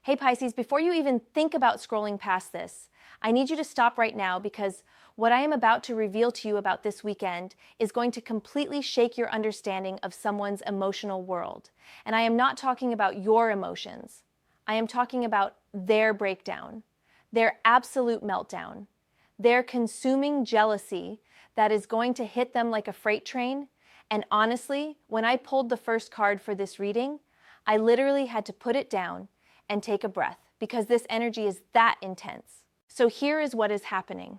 Hey Pisces, before you even think about scrolling past this, I need you to stop right now because what I am about to reveal to you about this weekend is going to completely shake your understanding of someone's emotional world. And I am not talking about your emotions. I am talking about their breakdown, their absolute meltdown, their consuming jealousy that is going to hit them like a freight train. And honestly, when I pulled the first card for this reading, I literally had to put it down and take a breath because this energy is that intense. So here is what is happening.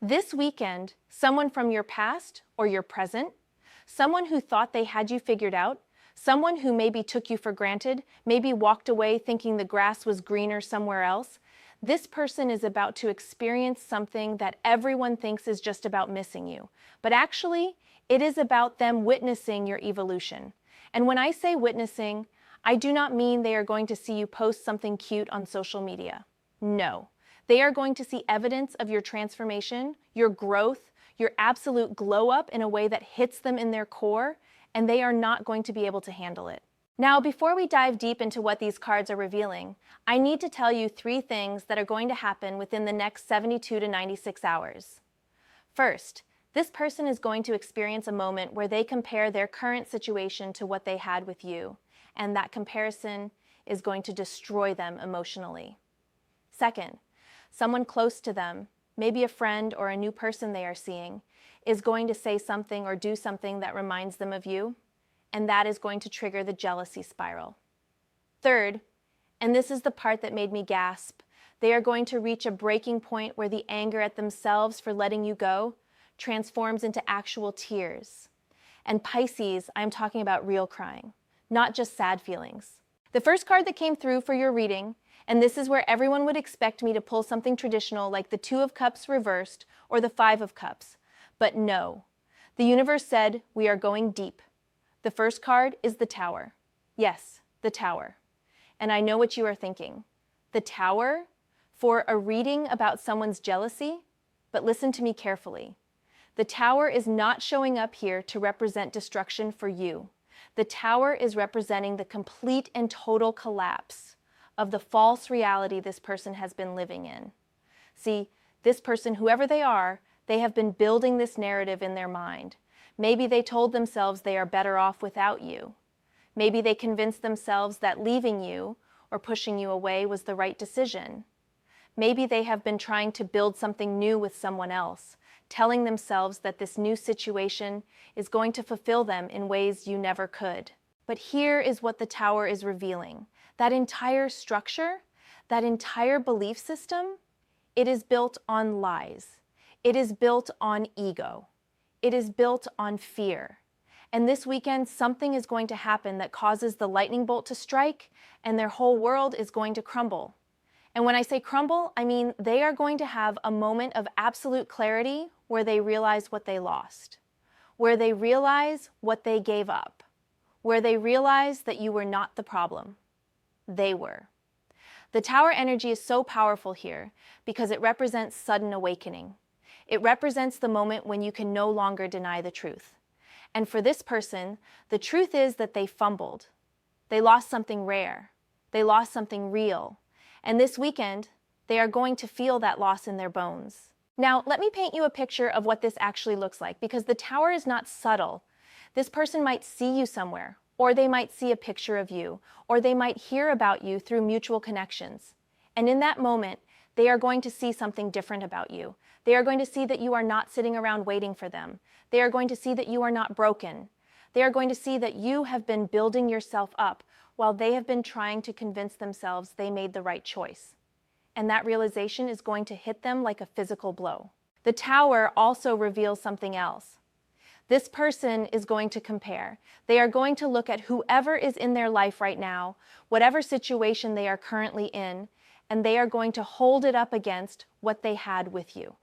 This weekend, someone from your past or your present, someone who thought they had you figured out, someone who maybe took you for granted, maybe walked away thinking the grass was greener somewhere else, this person is about to experience something that everyone thinks is just about missing you. But actually, it is about them witnessing your evolution. And when I say witnessing, I do not mean they are going to see you post something cute on social media. No. They are going to see evidence of your transformation, your growth, your absolute glow up in a way that hits them in their core, and they are not going to be able to handle it. Now, before we dive deep into what these cards are revealing, I need to tell you 3 things that are going to happen within the next 72 to 96 hours. First, this person is going to experience a moment where they compare their current situation to what they had with you, and that comparison is going to destroy them emotionally. Second, someone close to them, maybe a friend or a new person they are seeing, is going to say something or do something that reminds them of you, and that is going to trigger the jealousy spiral. Third, and this is the part that made me gasp, they are going to reach a breaking point where the anger at themselves for letting you go transforms into actual tears. And Pisces, I'm talking about real crying, not just sad feelings. The first card that came through for your reading, and this is where everyone would expect me to pull something traditional like the 2 of Cups reversed or the 5 of Cups. But no, the universe said we are going deep. The first card is the Tower. Yes, the Tower. And I know what you are thinking. The Tower for a reading about someone's jealousy? But listen to me carefully. The Tower is not showing up here to represent destruction for you. The Tower is representing the complete and total collapse of the false reality this person has been living in. See, this person, whoever they are, they have been building this narrative in their mind. Maybe they told themselves they are better off without you. Maybe they convinced themselves that leaving you or pushing you away was the right decision. Maybe they have been trying to build something new with someone else, telling themselves that this new situation is going to fulfill them in ways you never could. But here is what the Tower is revealing. That entire structure, that entire belief system, it is built on lies. It is built on ego. It is built on fear. And this weekend, something is going to happen that causes the lightning bolt to strike, and their whole world is going to crumble. And when I say crumble, I mean they are going to have a moment of absolute clarity where they realize what they lost, where they realize what they gave up, where they realize that you were not the problem. They were. The Tower energy is so powerful here because it represents sudden awakening. It represents the moment when you can no longer deny the truth. And for this person, the truth is that they fumbled. They lost something rare. They lost something real. And this weekend, they are going to feel that loss in their bones. Now, let me paint you a picture of what this actually looks like, because the Tower is not subtle. This person might see you somewhere, or they might see a picture of you, or they might hear about you through mutual connections. And in that moment, they are going to see something different about you. They are going to see that you are not sitting around waiting for them. They are going to see that you are not broken. They are going to see that you have been building yourself up while they have been trying to convince themselves they made the right choice. And that realization is going to hit them like a physical blow. The Tower also reveals something else. This person is going to compare. They are going to look at whoever is in their life right now, whatever situation they are currently in, and they are going to hold it up against what they had with you.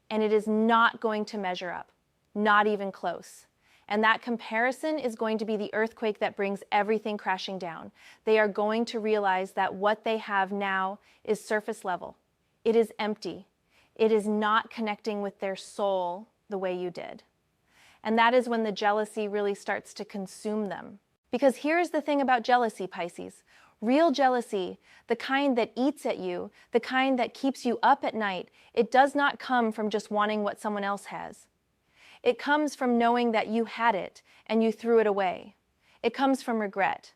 And it is not going to measure up, not even close. And that comparison is going to be the earthquake that brings everything crashing down. They are going to realize that what they have now is surface level. It is empty. It is not connecting with their soul the way you did. And that is when the jealousy really starts to consume them. Because here's the thing about jealousy, Pisces. Real jealousy, the kind that eats at you, the kind that keeps you up at night, it does not come from just wanting what someone else has. It comes from knowing that you had it and you threw it away. It comes from regret.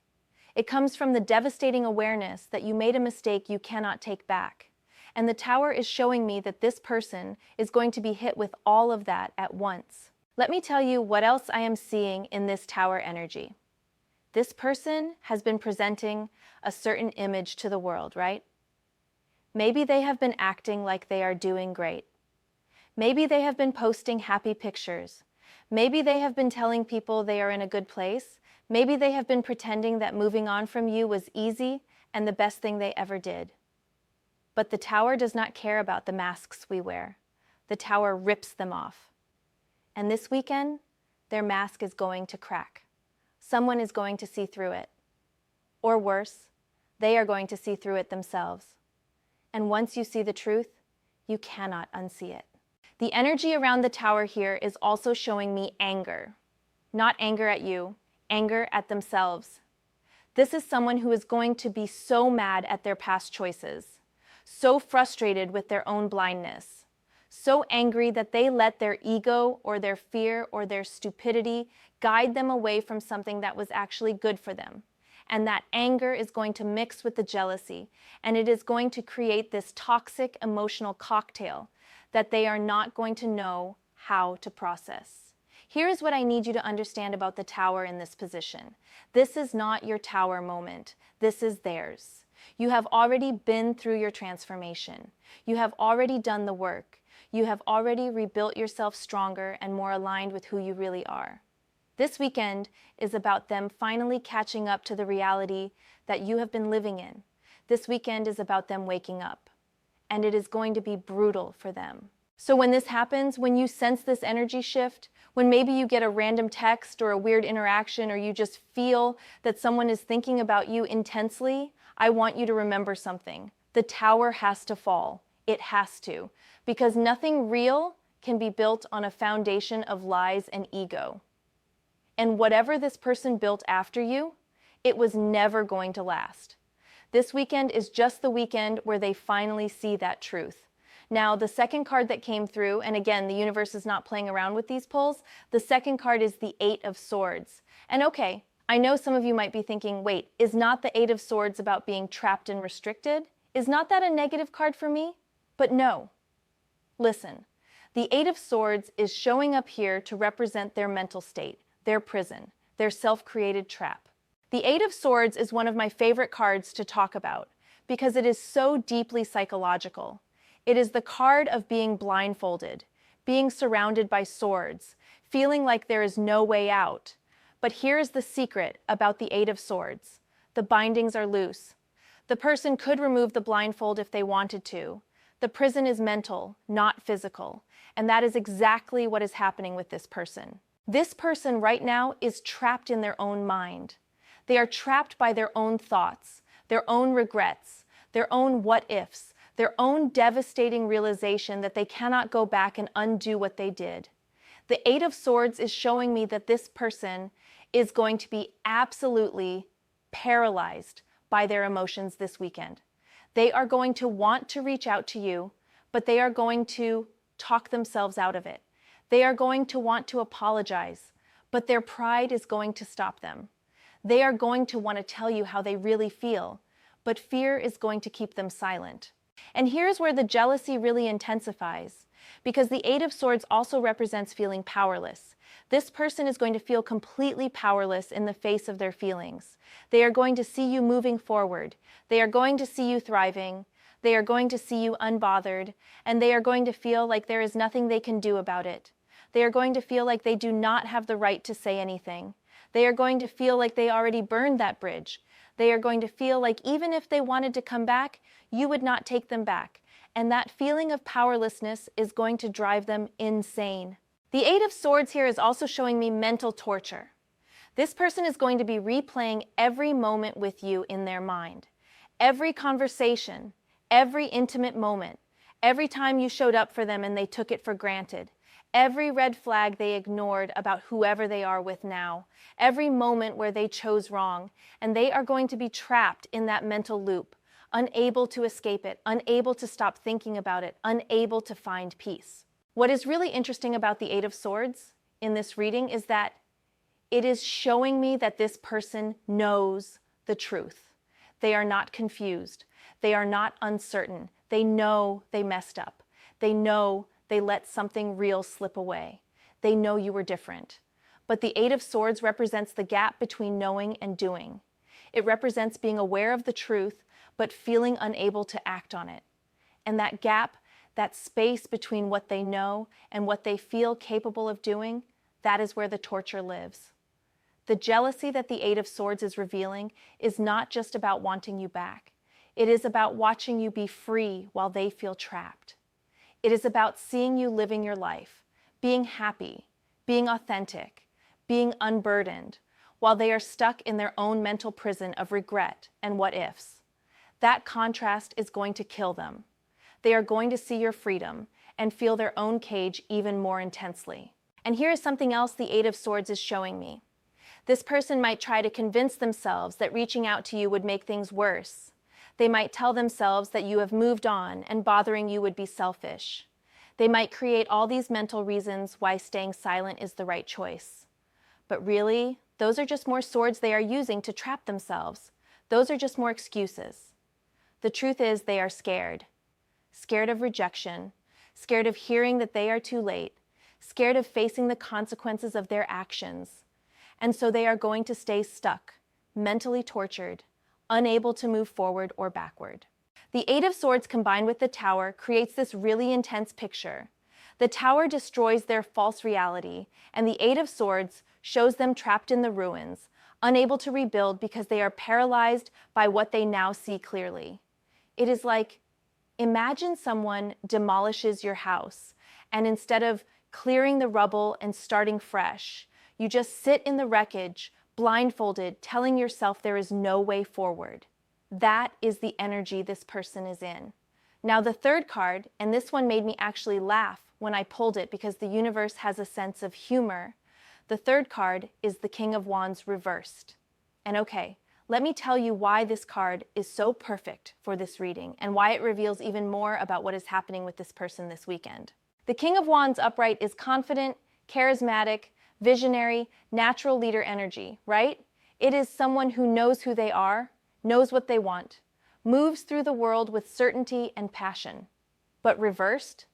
It comes from the devastating awareness that you made a mistake you cannot take back. And the tower is showing me that this person is going to be hit with all of that at once. Let me tell you what else I am seeing in this tower energy. This person has been presenting a certain image to the world, right? Maybe they have been acting like they are doing great. Maybe they have been posting happy pictures. Maybe they have been telling people they are in a good place. Maybe they have been pretending that moving on from you was easy and the best thing they ever did. But the tower does not care about the masks we wear. The tower rips them off. And this weekend, their mask is going to crack. Someone is going to see through it. Or worse, they are going to see through it themselves. And once you see the truth, you cannot unsee it. The energy around the tower here is also showing me anger. Not anger at you, anger at themselves. This is someone who is going to be so mad at their past choices, so frustrated with their own blindness, so angry that they let their ego or their fear or their stupidity guide them away from something that was actually good for them. And that anger is going to mix with the jealousy, and it is going to create this toxic emotional cocktail that they are not going to know how to process. Here is what I need you to understand about the tower in this position. This is not your tower moment. This is theirs. You have already been through your transformation. You have already done the work. You have already rebuilt yourself stronger and more aligned with who you really are. This weekend is about them finally catching up to the reality that you have been living in. This weekend is about them waking up. And it is going to be brutal for them. So when this happens, when you sense this energy shift, when maybe you get a random text or a weird interaction, or you just feel that someone is thinking about you intensely, I want you to remember something. The tower has to fall. It has to. Because nothing real can be built on a foundation of lies and ego. And whatever this person built after you, it was never going to last. This weekend is just the weekend where they finally see that truth. Now, the second card that came through, and again, the universe is not playing around with these pulls, the second card is the Eight of Swords. And okay, I know some of you might be thinking, wait, is not the Eight of Swords about being trapped and restricted? Is not that a negative card for me? But no. Listen, the Eight of Swords is showing up here to represent their mental state, their prison, their self-created trap. The Eight of Swords is one of my favorite cards to talk about because it is so deeply psychological. It is the card of being blindfolded, being surrounded by swords, feeling like there is no way out. But here is the secret about the Eight of Swords. The bindings are loose. The person could remove the blindfold if they wanted to. The prison is mental, not physical. And that is exactly what is happening with this person. This person right now is trapped in their own mind. They are trapped by their own thoughts, their own regrets, their own what-ifs, their own devastating realization that they cannot go back and undo what they did. The Eight of Swords is showing me that this person is going to be absolutely paralyzed by their emotions this weekend. They are going to want to reach out to you, but they are going to talk themselves out of it. They are going to want to apologize, but their pride is going to stop them. They are going to want to tell you how they really feel, but fear is going to keep them silent. And here's where the jealousy really intensifies, because the Eight of Swords also represents feeling powerless. This person is going to feel completely powerless in the face of their feelings. They are going to see you moving forward. They are going to see you thriving. They are going to see you unbothered, and they are going to feel like there is nothing they can do about it. They are going to feel like they do not have the right to say anything. They are going to feel like they already burned that bridge. They are going to feel like even if they wanted to come back, you would not take them back. And that feeling of powerlessness is going to drive them insane. The Eight of Swords here is also showing me mental torture. This person is going to be replaying every moment with you in their mind. Every conversation, every intimate moment, every time you showed up for them and they took it for granted. Every red flag they ignored about whoever they are with now, every moment where they chose wrong, and they are going to be trapped in that mental loop, unable to escape it, unable to stop thinking about it, unable to find peace. What is really interesting about the Eight of Swords in this reading is that it is showing me that this person knows the truth. They are not confused. They are not uncertain. They know they messed up. They know they let something real slip away. They know you were different. But the Eight of Swords represents the gap between knowing and doing. It represents being aware of the truth, but feeling unable to act on it. And that gap, that space between what they know and what they feel capable of doing, that is where the torture lives. The jealousy that the Eight of Swords is revealing is not just about wanting you back. It is about watching you be free while they feel trapped. It is about seeing you living your life, being happy, being authentic, being unburdened, while they are stuck in their own mental prison of regret and what ifs. That contrast is going to kill them. They are going to see your freedom and feel their own cage even more intensely. And here is something else the Eight of Swords is showing me. This person might try to convince themselves that reaching out to you would make things worse. They might tell themselves that you have moved on and bothering you would be selfish. They might create all these mental reasons why staying silent is the right choice. But really, those are just more swords they are using to trap themselves. Those are just more excuses. The truth is they are scared. Scared of rejection, scared of hearing that they are too late, scared of facing the consequences of their actions. And so they are going to stay stuck, mentally tortured, unable to move forward or backward. The Eight of Swords combined with the Tower creates this really intense picture. The Tower destroys their false reality, and the Eight of Swords shows them trapped in the ruins, unable to rebuild because they are paralyzed by what they now see clearly. It is like, imagine someone demolishes your house, and instead of clearing the rubble and starting fresh, you just sit in the wreckage, blindfolded, telling yourself there is no way forward. That is the energy this person is in. Now the third card, and this one made me actually laugh when I pulled it because the universe has a sense of humor. The third card is the King of Wands reversed. And okay, let me tell you why this card is so perfect for this reading and why it reveals even more about what is happening with this person this weekend. The King of Wands upright is confident, charismatic, visionary, natural leader energy, right? It is someone who knows who they are, knows what they want, moves through the world with certainty and passion. But reversed?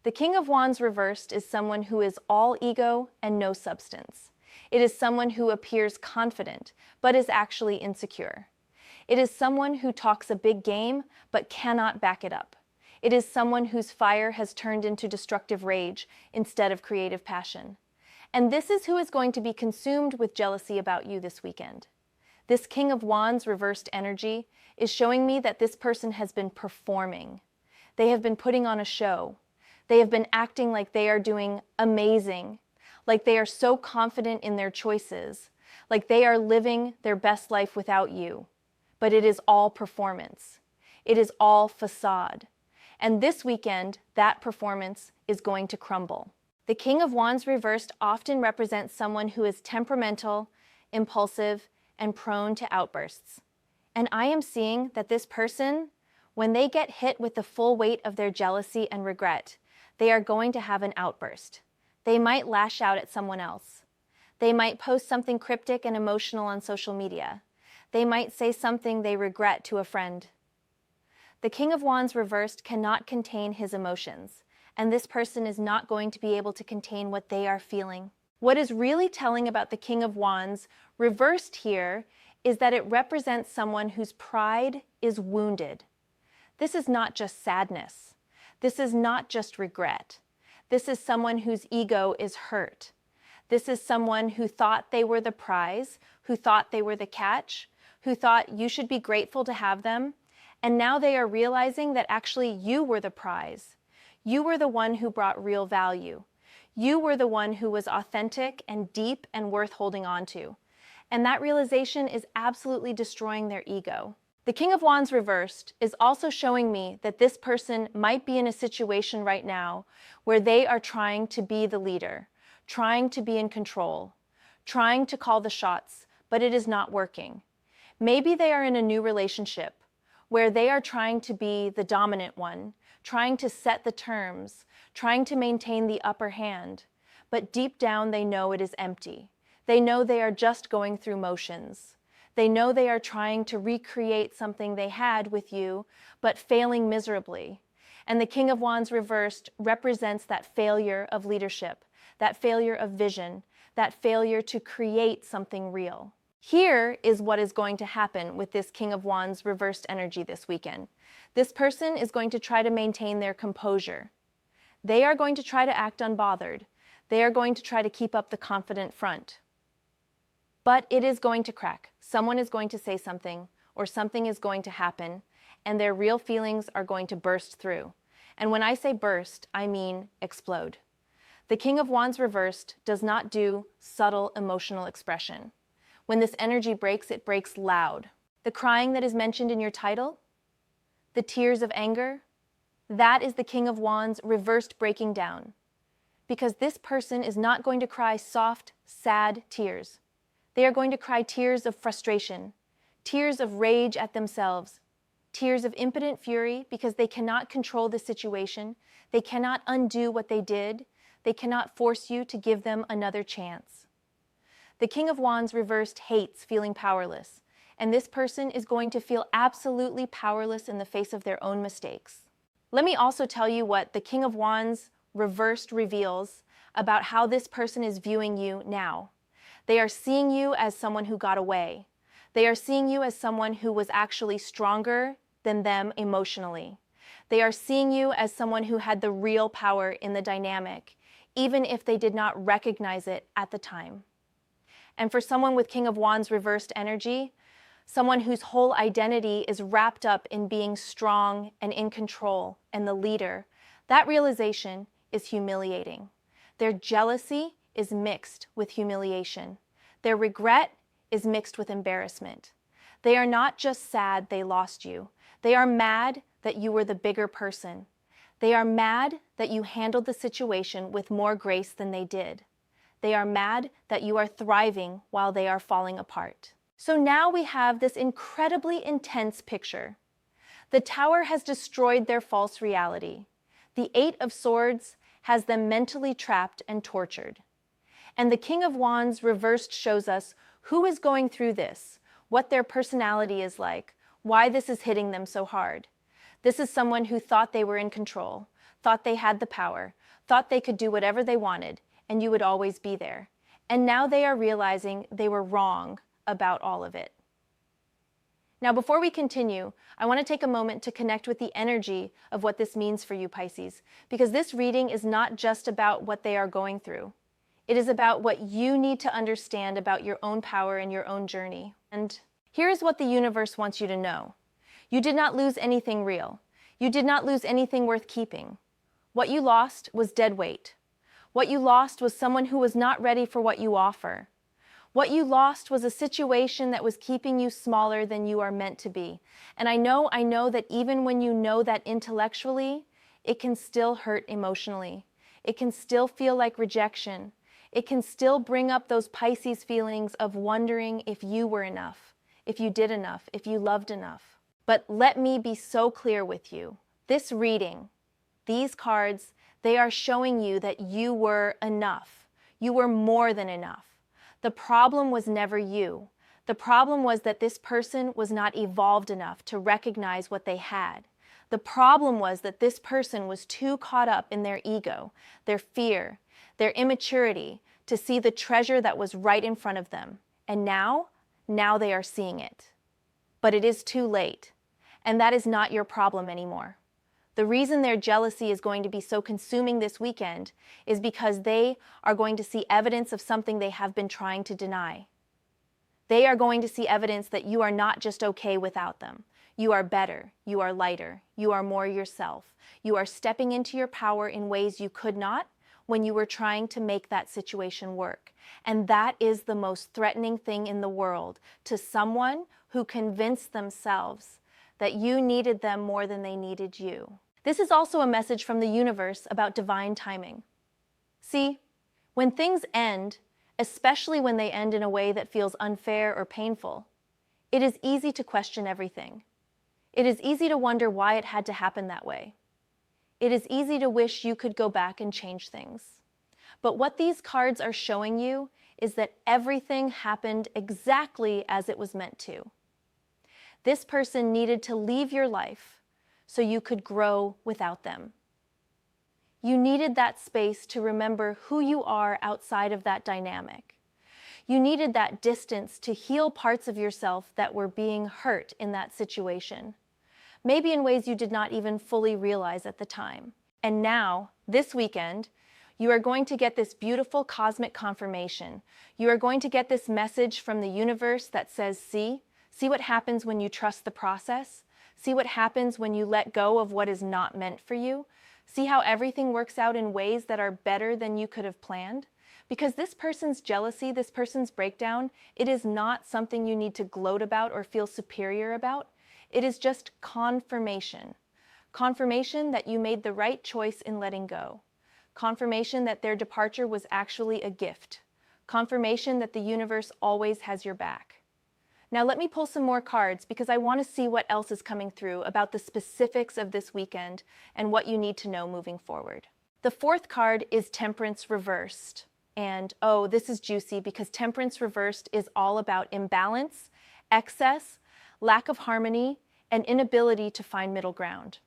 The King of Wands reversed is someone who is all ego and no substance. It is someone who appears confident, but is actually insecure. It is someone who talks a big game, but cannot back it up. It is someone whose fire has turned into destructive rage instead of creative passion. And this is who is going to be consumed with jealousy about you this weekend. This King of Wands reversed energy is showing me that this person has been performing. They have been putting on a show. They have been acting like they are doing amazing, like they are so confident in their choices, like they are living their best life without you. But it is all performance. It is all facade. And this weekend, that performance is going to crumble. The King of Wands reversed often represents someone who is temperamental, impulsive, and prone to outbursts. And I am seeing that this person, when they get hit with the full weight of their jealousy and regret, they are going to have an outburst. They might lash out at someone else. They might post something cryptic and emotional on social media. They might say something they regret to a friend. The King of Wands reversed cannot contain his emotions, and this person is not going to be able to contain what they are feeling. What is really telling about the King of Wands reversed here is that it represents someone whose pride is wounded. This is not just sadness. This is not just regret. This is someone whose ego is hurt. This is someone who thought they were the prize, who thought they were the catch, who thought you should be grateful to have them, and now they are realizing that actually you were the prize. You were the one who brought real value. You were the one who was authentic and deep and worth holding on to. And that realization is absolutely destroying their ego. The King of Wands reversed is also showing me that this person might be in a situation right now where they are trying to be the leader, trying to be in control, trying to call the shots, but it is not working. Maybe they are in a new relationship where they are trying to be the dominant one, trying to set the terms, trying to maintain the upper hand, but deep down they know it is empty. They know they are just going through motions. They know they are trying to recreate something they had with you, but failing miserably. And the King of Wands reversed represents that failure of leadership, that failure of vision, that failure to create something real. Here is what is going to happen with this King of Wands reversed energy this weekend. This person is going to try to maintain their composure. They are going to try to act unbothered. They are going to try to keep up the confident front. But it is going to crack. Someone is going to say something, or something is going to happen, and their real feelings are going to burst through. And when I say burst, I mean explode. The King of Wands reversed does not do subtle emotional expression. When this energy breaks, it breaks loud. The crying that is mentioned in your title, the tears of anger, that is the King of Wands reversed breaking down. Because this person is not going to cry soft, sad tears. They are going to cry tears of frustration, tears of rage at themselves, tears of impotent fury because they cannot control the situation, they cannot undo what they did, they cannot force you to give them another chance. The King of Wands reversed hates feeling powerless, and this person is going to feel absolutely powerless in the face of their own mistakes. Let me also tell you what the King of Wands reversed reveals about how this person is viewing you now. They are seeing you as someone who got away. They are seeing you as someone who was actually stronger than them emotionally. They are seeing you as someone who had the real power in the dynamic, even if they did not recognize it at the time. And for someone with King of Wands reversed energy, someone whose whole identity is wrapped up in being strong and in control and the leader, that realization is humiliating. Their jealousy is mixed with humiliation. Their regret is mixed with embarrassment. They are not just sad they lost you. They are mad that you were the bigger person. They are mad that you handled the situation with more grace than they did. They are mad that you are thriving while they are falling apart. So now we have this incredibly intense picture. The Tower has destroyed their false reality. The Eight of Swords has them mentally trapped and tortured. And the King of Wands reversed shows us who is going through this, what their personality is like, why this is hitting them so hard. This is someone who thought they were in control, thought they had the power, thought they could do whatever they wanted, and you would always be there. And now they are realizing they were wrong about all of it. Now, before we continue, I want to take a moment to connect with the energy of what this means for you, Pisces, because this reading is not just about what they are going through. It is about what you need to understand about your own power and your own journey. And here's what the universe wants you to know. You did not lose anything real. You did not lose anything worth keeping. What you lost was dead weight. What you lost was someone who was not ready for what you offer. What you lost was a situation that was keeping you smaller than you are meant to be. And I know that even when you know that intellectually, it can still hurt emotionally. It can still feel like rejection. It can still bring up those Pisces feelings of wondering if you were enough, if you did enough, if you loved enough. But let me be so clear with you. This reading, these cards, they are showing you that you were enough. You were more than enough. The problem was never you. The problem was that this person was not evolved enough to recognize what they had. The problem was that this person was too caught up in their ego, their fear, their immaturity to see the treasure that was right in front of them. And now they are seeing it. But it is too late. And that is not your problem anymore. The reason their jealousy is going to be so consuming this weekend is because they are going to see evidence of something they have been trying to deny. They are going to see evidence that you are not just okay without them. You are better, you are lighter, you are more yourself. You are stepping into your power in ways you could not when you were trying to make that situation work. And that is the most threatening thing in the world to someone who convinced themselves that you needed them more than they needed you. This is also a message from the universe about divine timing. See, when things end, especially when they end in a way that feels unfair or painful, it is easy to question everything. It is easy to wonder why it had to happen that way. It is easy to wish you could go back and change things. But what these cards are showing you is that everything happened exactly as it was meant to. This person needed to leave your life so you could grow without them. You needed that space to remember who you are outside of that dynamic. You needed that distance to heal parts of yourself that were being hurt in that situation, maybe in ways you did not even fully realize at the time. And now, this weekend, you are going to get this beautiful cosmic confirmation. You are going to get this message from the universe that says, see what happens when you trust the process. See what happens when you let go of what is not meant for you. See how everything works out in ways that are better than you could have planned. Because this person's jealousy, this person's breakdown, it is not something you need to gloat about or feel superior about. It is just confirmation. Confirmation that you made the right choice in letting go. Confirmation that their departure was actually a gift. Confirmation that the universe always has your back. Now let me pull some more cards because I want to see what else is coming through about the specifics of this weekend and what you need to know moving forward. The fourth card is Temperance Reversed. And oh, this is juicy because Temperance Reversed is all about imbalance, excess, lack of harmony, and inability to find middle ground.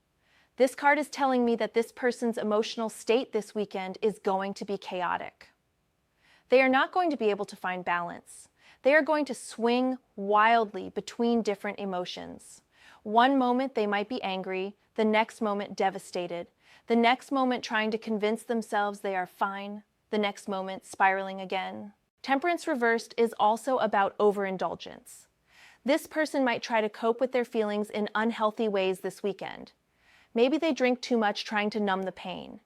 This card is telling me that this person's emotional state this weekend is going to be chaotic. They are not going to be able to find balance. They are going to swing wildly between different emotions. One moment they might be angry, the next moment devastated, the next moment trying to convince themselves they are fine, the next moment spiraling again. Temperance Reversed is also about overindulgence. This person might try to cope with their feelings in unhealthy ways this weekend. Maybe they drink too much trying to numb the pain.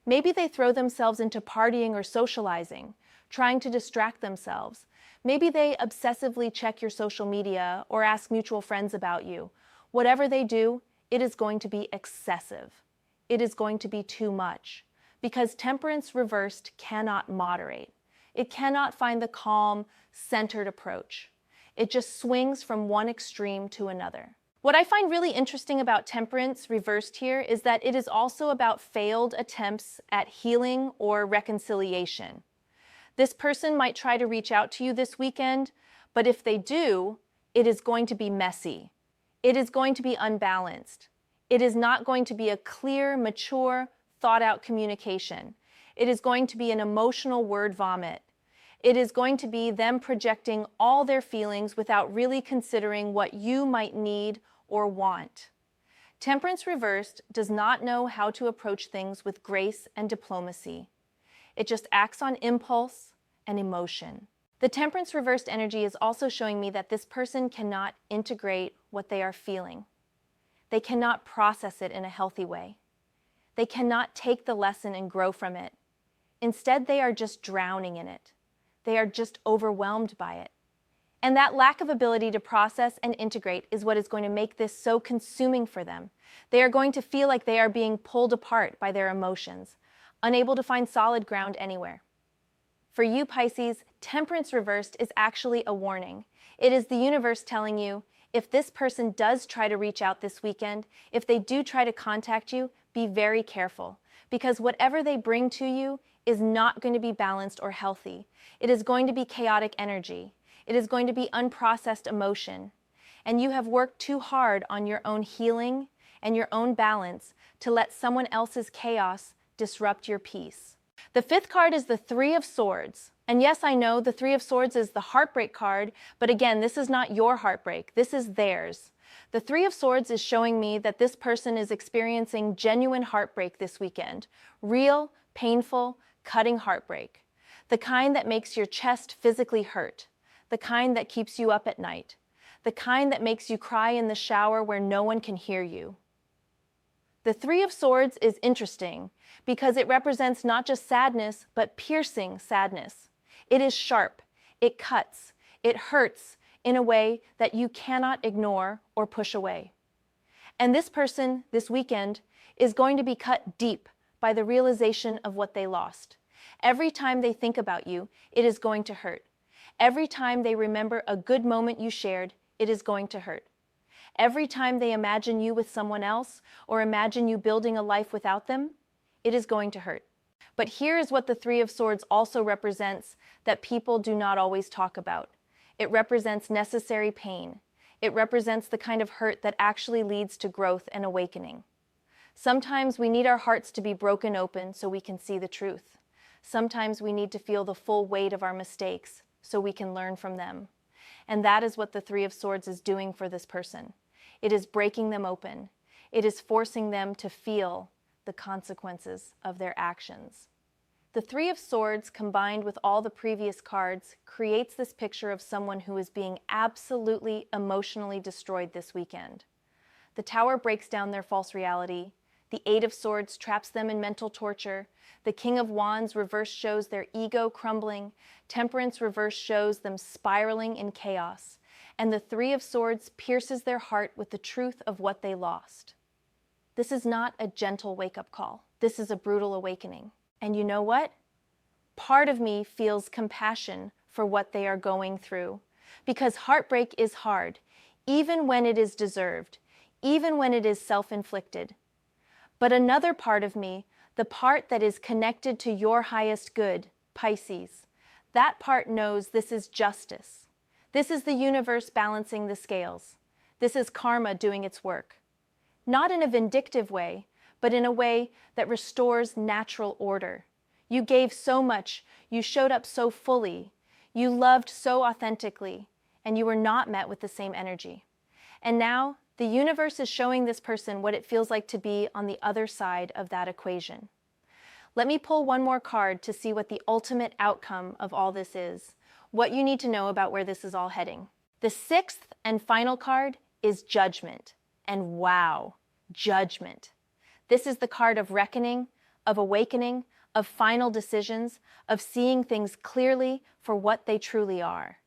Maybe they throw themselves into partying or socializing, trying to distract themselves. Maybe they obsessively check your social media or ask mutual friends about you. Whatever they do, it is going to be excessive. It is going to be too much. Because Temperance Reversed cannot moderate. It cannot find the calm, centered approach. It just swings from one extreme to another. What I find really interesting about Temperance Reversed here is that it is also about failed attempts at healing or reconciliation. This person might try to reach out to you this weekend, but if they do, it is going to be messy. It is going to be unbalanced. It is not going to be a clear, mature, thought-out communication. It is going to be an emotional word vomit. It is going to be them projecting all their feelings without really considering what you might need or want. Temperance Reversed does not know how to approach things with grace and diplomacy. It just acts on impulse and emotion. The Temperance Reversed energy is also showing me that this person cannot integrate what they are feeling. They cannot process it in a healthy way. They cannot take the lesson and grow from it. Instead, they are just drowning in it. They are just overwhelmed by it. And that lack of ability to process and integrate is what is going to make this so consuming for them. They are going to feel like they are being pulled apart by their emotions, unable to find solid ground anywhere. For you, Pisces, Temperance Reversed is actually a warning. It is the universe telling you, if this person does try to reach out this weekend, if they do try to contact you, be very careful. Because whatever they bring to you is not going to be balanced or healthy. It is going to be chaotic energy. It is going to be unprocessed emotion. And you have worked too hard on your own healing and your own balance to let someone else's chaos disrupt your peace. The fifth card is the Three of Swords. And yes, I know the Three of Swords is the heartbreak card, but again, this is not your heartbreak. This is theirs. The Three of Swords is showing me that this person is experiencing genuine heartbreak this weekend. Real, painful, cutting heartbreak. The kind that makes your chest physically hurt. The kind that keeps you up at night. The kind that makes you cry in the shower where no one can hear you. The Three of Swords is interesting because it represents not just sadness, but piercing sadness. It is sharp, it cuts, it hurts, in a way that you cannot ignore or push away. And this person, this weekend, is going to be cut deep by the realization of what they lost. Every time they think about you, it is going to hurt. Every time they remember a good moment you shared, it is going to hurt. Every time they imagine you with someone else or imagine you building a life without them, it is going to hurt. But here is what the Three of Swords also represents that people do not always talk about. It represents necessary pain. It represents the kind of hurt that actually leads to growth and awakening. Sometimes we need our hearts to be broken open so we can see the truth. Sometimes we need to feel the full weight of our mistakes so we can learn from them. And that is what the Three of Swords is doing for this person. It is breaking them open. It is forcing them to feel the consequences of their actions. The Three of Swords, combined with all the previous cards, creates this picture of someone who is being absolutely emotionally destroyed this weekend. The Tower breaks down their false reality. The Eight of Swords traps them in mental torture. The King of Wands reverse shows their ego crumbling. Temperance reverse shows them spiraling in chaos. And the Three of Swords pierces their heart with the truth of what they lost. This is not a gentle wake-up call. This is a brutal awakening. And you know what? Part of me feels compassion for what they are going through, because heartbreak is hard, even when it is deserved, even when it is self-inflicted. But another part of me, the part that is connected to your highest good, Pisces, that part knows this is justice. This is the universe balancing the scales. This is karma doing its work. Not in a vindictive way, but in a way that restores natural order. You gave so much, you showed up so fully, you loved so authentically, and you were not met with the same energy. And now, the universe is showing this person what it feels like to be on the other side of that equation. Let me pull one more card to see what the ultimate outcome of all this is, what you need to know about where this is all heading. The sixth and final card is Judgment. And wow, Judgment. This is the card of reckoning, of awakening, of final decisions, of seeing things clearly for what they truly are.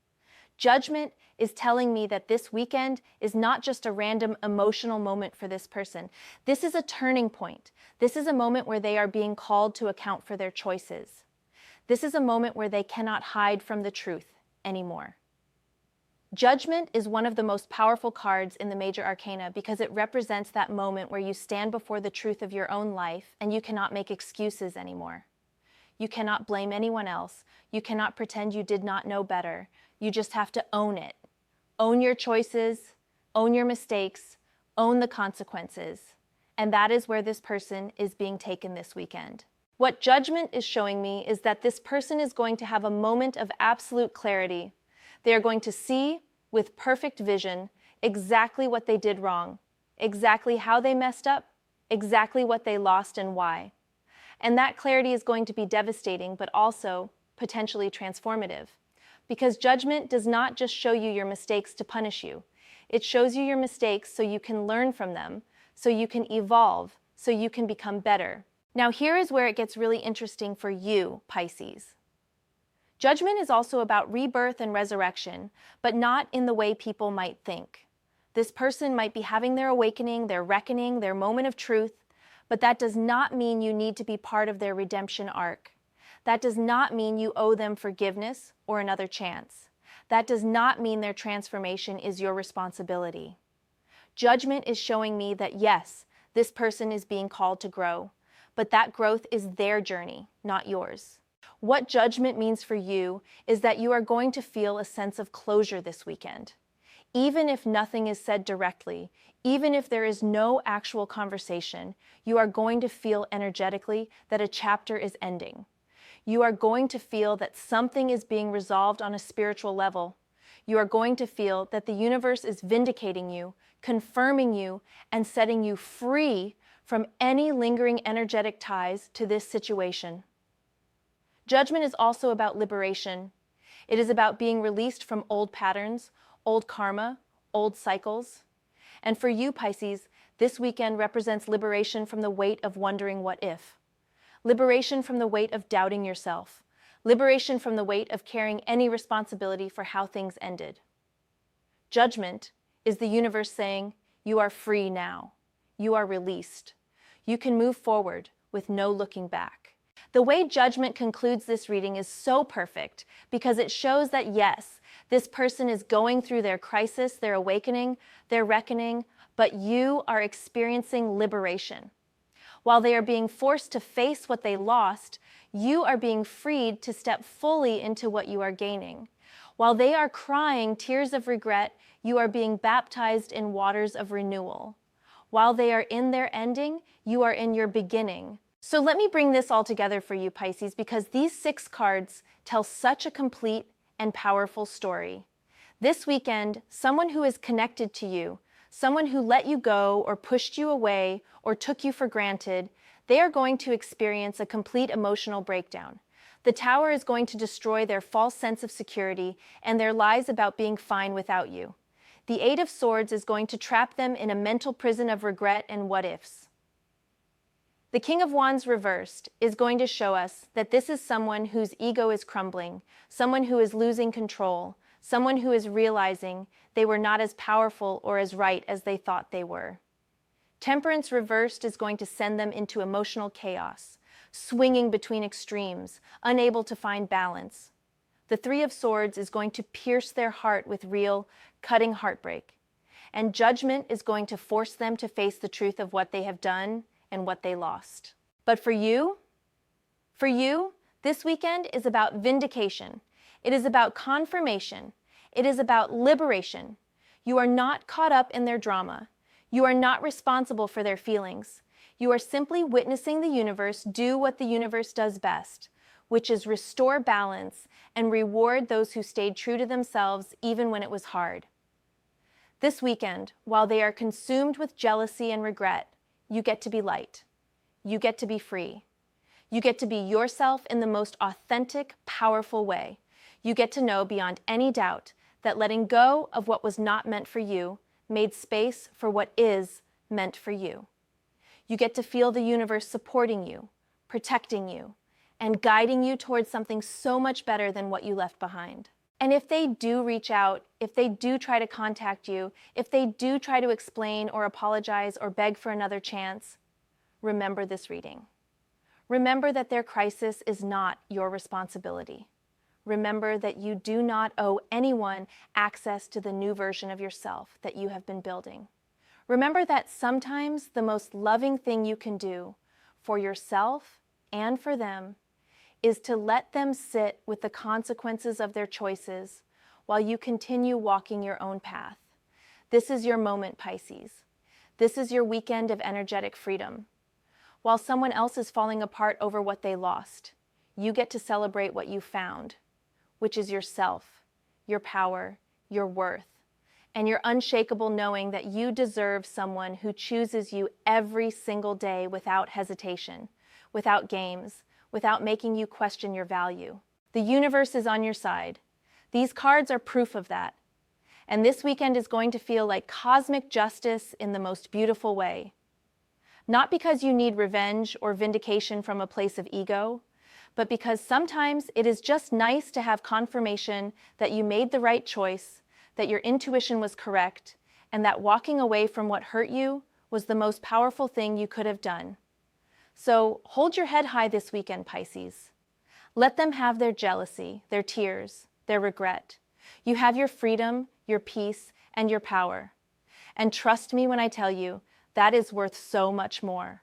Judgment is telling me that this weekend is not just a random emotional moment for this person. This is a turning point. This is a moment where they are being called to account for their choices. This is a moment where they cannot hide from the truth anymore. Judgment is one of the most powerful cards in the major arcana because it represents that moment where you stand before the truth of your own life and you cannot make excuses anymore. You cannot blame anyone else. You cannot pretend you did not know better. You just have to own it. Own your choices, own your mistakes, own the consequences. And that is where this person is being taken this weekend. What Judgment is showing me is that this person is going to have a moment of absolute clarity. They are going to see with perfect vision exactly what they did wrong, exactly how they messed up, exactly what they lost and why. And that clarity is going to be devastating, but also potentially transformative. Because Judgment does not just show you your mistakes to punish you. It shows you your mistakes so you can learn from them, so you can evolve, so you can become better. Now here is where it gets really interesting for you, Pisces. Judgment is also about rebirth and resurrection, but not in the way people might think. This person might be having their awakening, their reckoning, their moment of truth, but that does not mean you need to be part of their redemption arc. That does not mean you owe them forgiveness or another chance. That does not mean their transformation is your responsibility. Judgment is showing me that yes, this person is being called to grow, but that growth is their journey, not yours. What Judgment means for you is that you are going to feel a sense of closure this weekend. Even if nothing is said directly, even if there is no actual conversation, you are going to feel energetically that a chapter is ending. You are going to feel that something is being resolved on a spiritual level. You are going to feel that the universe is vindicating you, confirming you, and setting you free from any lingering energetic ties to this situation. Judgment is also about liberation. It is about being released from old patterns, old karma, old cycles. And for you, Pisces, this weekend represents liberation from the weight of wondering what if. Liberation from the weight of doubting yourself. Liberation from the weight of carrying any responsibility for how things ended. Judgment is the universe saying, you are free now. You are released. You can move forward with no looking back. The way Judgment concludes this reading is so perfect because it shows that yes, this person is going through their crisis, their awakening, their reckoning, but you are experiencing liberation. While they are being forced to face what they lost, you are being freed to step fully into what you are gaining. While they are crying tears of regret, you are being baptized in waters of renewal. While they are in their ending, you are in your beginning. So let me bring this all together for you, Pisces, because these 6 cards tell such a complete and powerful story. This weekend, someone who is connected to you, someone who let you go or pushed you away or took you for granted, they are going to experience a complete emotional breakdown. The Tower is going to destroy their false sense of security and their lies about being fine without you. The 8 of Swords is going to trap them in a mental prison of regret and what-ifs. The King of Wands reversed is going to show us that this is someone whose ego is crumbling, someone who is losing control, someone who is realizing they were not as powerful or as right as they thought they were. Temperance reversed is going to send them into emotional chaos, swinging between extremes, unable to find balance. The 3 of Swords is going to pierce their heart with real, cutting heartbreak. And Judgment is going to force them to face the truth of what they have done and what they lost. But for you, this weekend is about vindication. It is about confirmation. It is about liberation. You are not caught up in their drama. You are not responsible for their feelings. You are simply witnessing the universe do what the universe does best, which is restore balance and reward those who stayed true to themselves even when it was hard. This weekend, while they are consumed with jealousy and regret, you get to be light. You get to be free. You get to be yourself in the most authentic, powerful way. You get to know beyond any doubt that letting go of what was not meant for you made space for what is meant for you. You get to feel the universe supporting you, protecting you, and guiding you towards something so much better than what you left behind. And if they do reach out, if they do try to contact you, if they do try to explain or apologize or beg for another chance, remember this reading. Remember that their crisis is not your responsibility. Remember that you do not owe anyone access to the new version of yourself that you have been building. Remember that sometimes the most loving thing you can do for yourself and for them is to let them sit with the consequences of their choices while you continue walking your own path. This is your moment, Pisces. This is your weekend of energetic freedom. While someone else is falling apart over what they lost, you get to celebrate what you found, which is yourself, your power, your worth, and your unshakable knowing that you deserve someone who chooses you every single day without hesitation, without games, without making you question your value. The universe is on your side. These cards are proof of that. And this weekend is going to feel like cosmic justice in the most beautiful way. Not because you need revenge or vindication from a place of ego, but because sometimes it is just nice to have confirmation that you made the right choice, that your intuition was correct, and that walking away from what hurt you was the most powerful thing you could have done. So hold your head high this weekend, Pisces. Let them have their jealousy, their tears, their regret. You have your freedom, your peace, and your power. And trust me when I tell you, that is worth so much more.